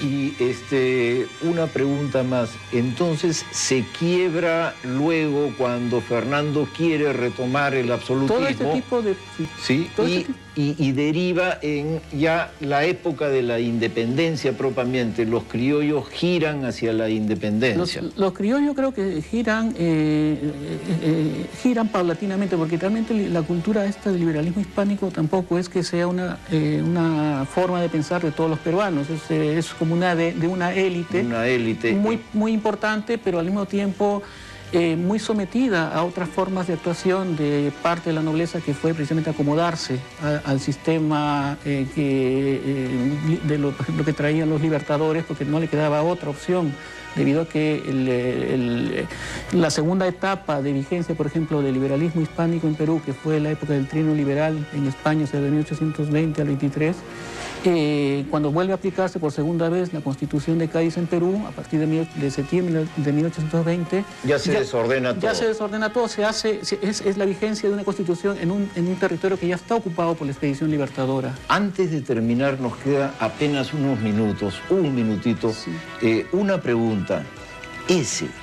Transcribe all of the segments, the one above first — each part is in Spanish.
Y una pregunta más. Entonces, ¿se quiebra luego cuando Fernando quiere retomar el absolutismo? Todo este tipo de... Sí, y deriva en ya la época de la independencia propiamente. Los criollos giran hacia la independencia. Los criollos creo que giran paulatinamente, porque realmente la cultura esta del liberalismo hispánico tampoco es que sea una forma de pensar de todos los peruanos. Es como de una élite. Una élite. Muy importante, pero al mismo tiempo muy sometida a otras formas de actuación de parte de la nobleza, que fue precisamente acomodarse al sistema de lo que traían los libertadores, porque no le quedaba otra opción, debido a que la segunda etapa de vigencia, por ejemplo, del liberalismo hispánico en Perú, que fue la época del trienio liberal en España, o sea, de 1820 al 23, cuando vuelve a aplicarse por segunda vez la Constitución de Cádiz en Perú, a partir de septiembre de 1820... Ya se desordena todo. Ya se desordena todo, es la vigencia de una Constitución en un territorio que ya está ocupado por la expedición libertadora. Antes de terminar, nos queda apenas unos minutos, un minutito. Sí. Una pregunta.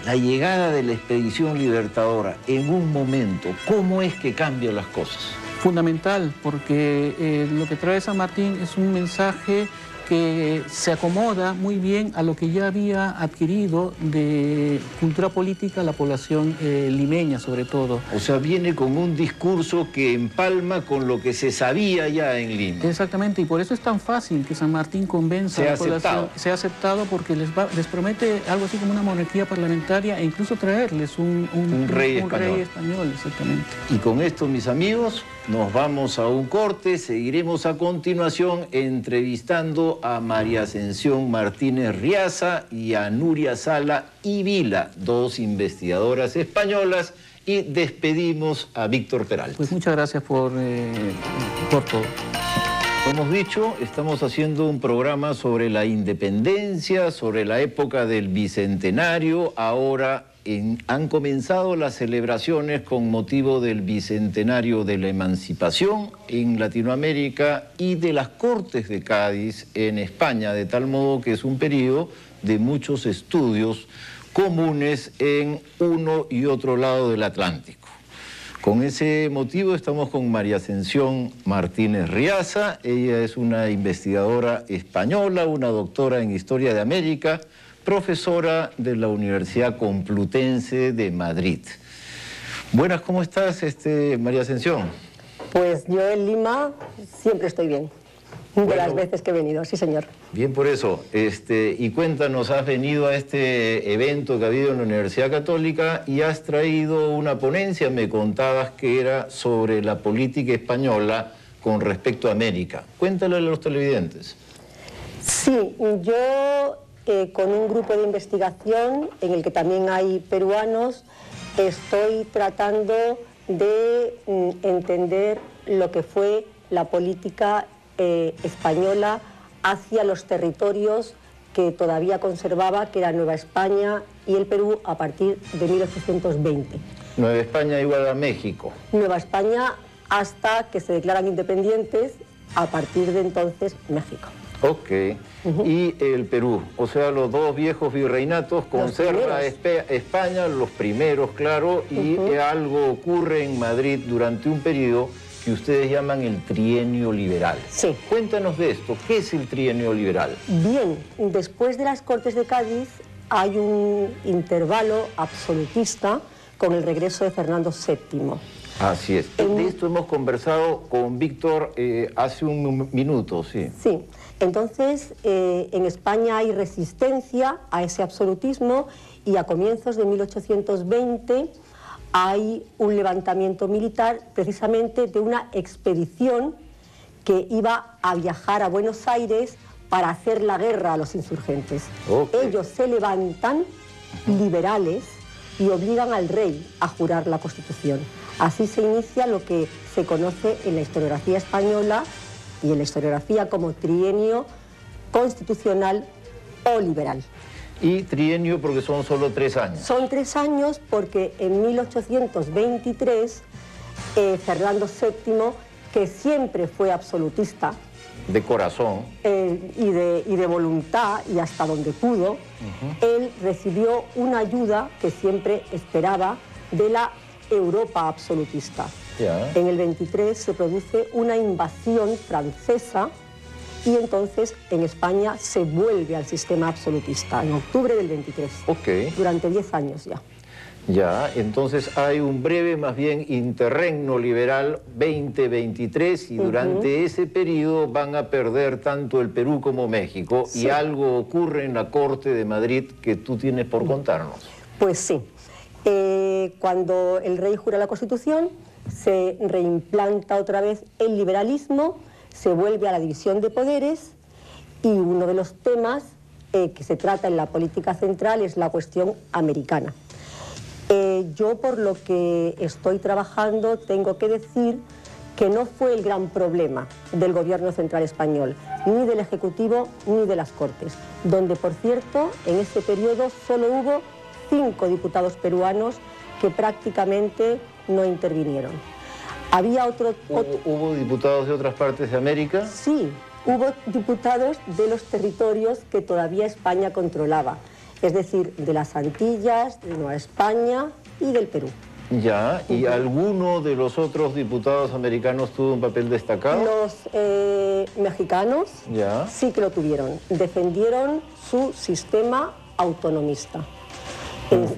La llegada de la expedición libertadora, en un momento, ¿cómo es que cambia las cosas? Fundamental, porque lo que trae San Martín es un mensaje que se acomoda muy bien a lo que ya había adquirido de cultura política la población limeña, sobre todo. O sea, viene con un discurso que empalma con lo que se sabía ya en Lima. Exactamente, y por eso es tan fácil que San Martín convenza a la población. Se ha aceptado porque les promete algo así como una monarquía parlamentaria e incluso traerles un rey español, exactamente. Y con esto, mis amigos, nos vamos a un corte. Seguiremos a continuación entrevistando a María Ascensión Martínez Riaza y a Nuria Sala y Vila, dos investigadoras españolas, y despedimos a Víctor Peralta. Pues muchas gracias por todo. Como hemos dicho, estamos haciendo un programa sobre la independencia, sobre la época del Bicentenario. Ahora han comenzado las celebraciones con motivo del Bicentenario de la Emancipación en Latinoamérica y de las Cortes de Cádiz en España, de tal modo que es un periodo de muchos estudios comunes en uno y otro lado del Atlántico. Con ese motivo estamos con María Ascensión Martínez Riaza. Ella es una investigadora española, una doctora en Historia de América, profesora de la Universidad Complutense de Madrid. Buenas, ¿cómo estás, María Ascensión? Pues yo en Lima siempre estoy bien, de las veces que he venido, sí señor. Bien por eso, y cuéntanos, has venido a este evento que ha habido en la Universidad Católica y has traído una ponencia, me contabas que era sobre la política española con respecto a América. Cuéntale a los televidentes. Sí, yo con un grupo de investigación en el que también hay peruanos, estoy tratando de entender lo que fue la política española hacia los territorios que todavía conservaba, que era Nueva España y el Perú, a partir de 1820. Nueva España igual a México. Nueva España hasta que se declaran independientes, a partir de entonces México. Ok. Y el Perú, o sea, los dos viejos virreinatos, conserva España, los primeros, claro, y algo ocurre en Madrid durante un periodo que ustedes llaman el trienio liberal. Sí. Cuéntanos de esto, ¿qué es el trienio liberal? Bien, después de las Cortes de Cádiz hay un intervalo absolutista con el regreso de Fernando VII. Así es. De esto hemos conversado con Víctor hace un minuto, sí. Sí. Entonces, en España hay resistencia a ese absolutismo y a comienzos de 1820 hay un levantamiento militar precisamente de una expedición que iba a viajar a Buenos Aires para hacer la guerra a los insurgentes. Ellos se levantan liberales y obligan al rey a jurar la Constitución. Así se inicia lo que se conoce en la historiografía española y en la historiografía como trienio constitucional o liberal. Y trienio porque son solo 3 años. Son 3 años porque en 1823 Fernando VII, que siempre fue absolutista, de corazón y de voluntad, y hasta donde pudo, él recibió una ayuda que siempre esperaba de la Europa absolutista. En el 23 se produce una invasión francesa y entonces en España se vuelve al sistema absolutista, en octubre del 23, durante 10 años ya. Ya, entonces hay un breve, más bien, interregno liberal 2023 y durante ese periodo van a perder tanto el Perú como México y algo ocurre en la Corte de Madrid que tú tienes por contarnos. Pues sí, cuando el rey jura la Constitución se reimplanta otra vez el liberalismo, se vuelve a la división de poderes y uno de los temas que se trata en la política central es la cuestión americana. Yo, por lo que estoy trabajando, tengo que decir que no fue el gran problema del gobierno central español, ni del Ejecutivo ni de las Cortes, donde, por cierto, en ese periodo solo hubo 5 diputados peruanos que prácticamente no intervinieron. Había ¿Hubo diputados de otras partes de América? Sí, hubo diputados de los territorios que todavía España controlaba. Es decir, de las Antillas, de Nueva España y del Perú. Ya, ¿y alguno de los otros diputados americanos tuvo un papel destacado? Los mexicanos sí que lo tuvieron. Defendieron su sistema autonomista.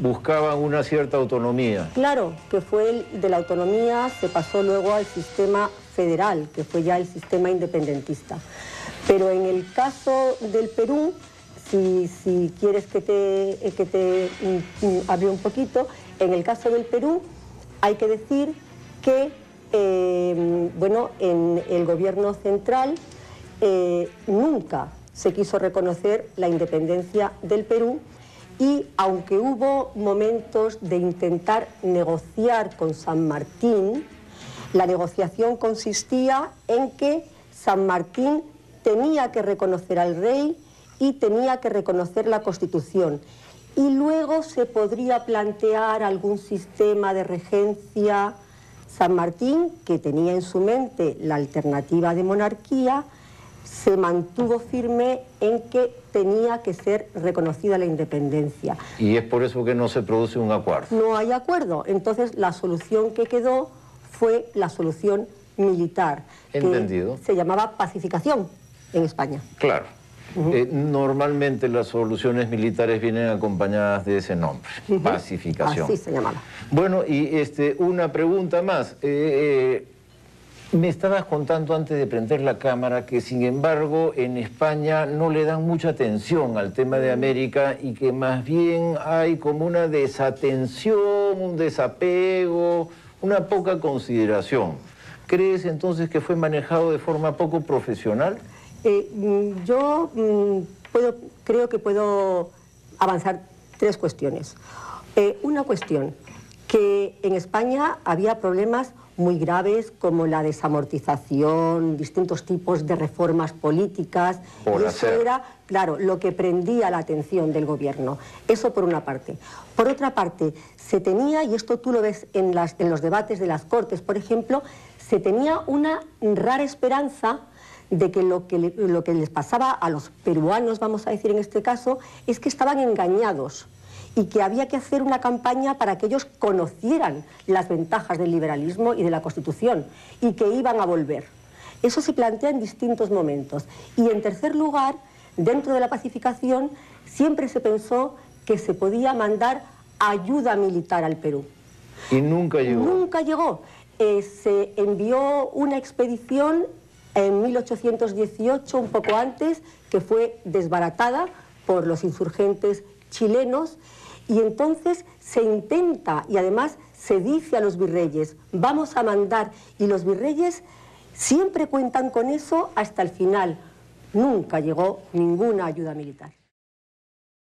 Buscaban una cierta autonomía. Claro, que fue el de la autonomía, se pasó luego al sistema federal, que fue ya el sistema independentista. Pero en el caso del Perú, si quieres que te hable un poquito, en el caso del Perú hay que decir que bueno, en el gobierno central nunca se quiso reconocer la independencia del Perú y aunque hubo momentos de intentar negociar con San Martín, la negociación consistía en que San Martín tenía que reconocer al rey y tenía que reconocer la Constitución. Y luego se podría plantear algún sistema de regencia. San Martín, que tenía en su mente la alternativa de monarquía, se mantuvo firme en que tenía que ser reconocida la independencia. Y es por eso que no se produce un acuerdo. No hay acuerdo. Entonces la solución que quedó fue la solución militar. Entendido. Que se llamaba pacificación en España. Claro. Normalmente las soluciones militares vienen acompañadas de ese nombre, pacificación. Así se llamaba. Bueno, y una pregunta más. Me estabas contando antes de prender la cámara que, sin embargo, en España no le dan mucha atención al tema de América y que más bien hay como una desatención, un desapego, una poca consideración. ¿Crees entonces que fue manejado de forma poco profesional? Yo creo que puedo avanzar 3 cuestiones. Una cuestión, que en España había problemas muy graves como la desamortización, distintos tipos de reformas políticas. Y eso era, claro, lo que prendía la atención del gobierno. Eso por una parte. Por otra parte, se tenía, y esto tú lo ves en los debates de las Cortes, por ejemplo, se tenía una rara esperanza de que lo que les pasaba a los peruanos, vamos a decir en este caso, es que estaban engañados y que había que hacer una campaña para que ellos conocieran las ventajas del liberalismo y de la Constitución y que iban a volver. Eso se plantea en distintos momentos. Y en tercer lugar, dentro de la pacificación, siempre se pensó que se podía mandar ayuda militar al Perú. ¿Y nunca llegó? Nunca llegó. Se envió una expedición en 1818, un poco antes, que fue desbaratada por los insurgentes chilenos, y entonces se intenta, y además se dice a los virreyes, vamos a mandar, y los virreyes siempre cuentan con eso hasta el final. Nunca llegó ninguna ayuda militar.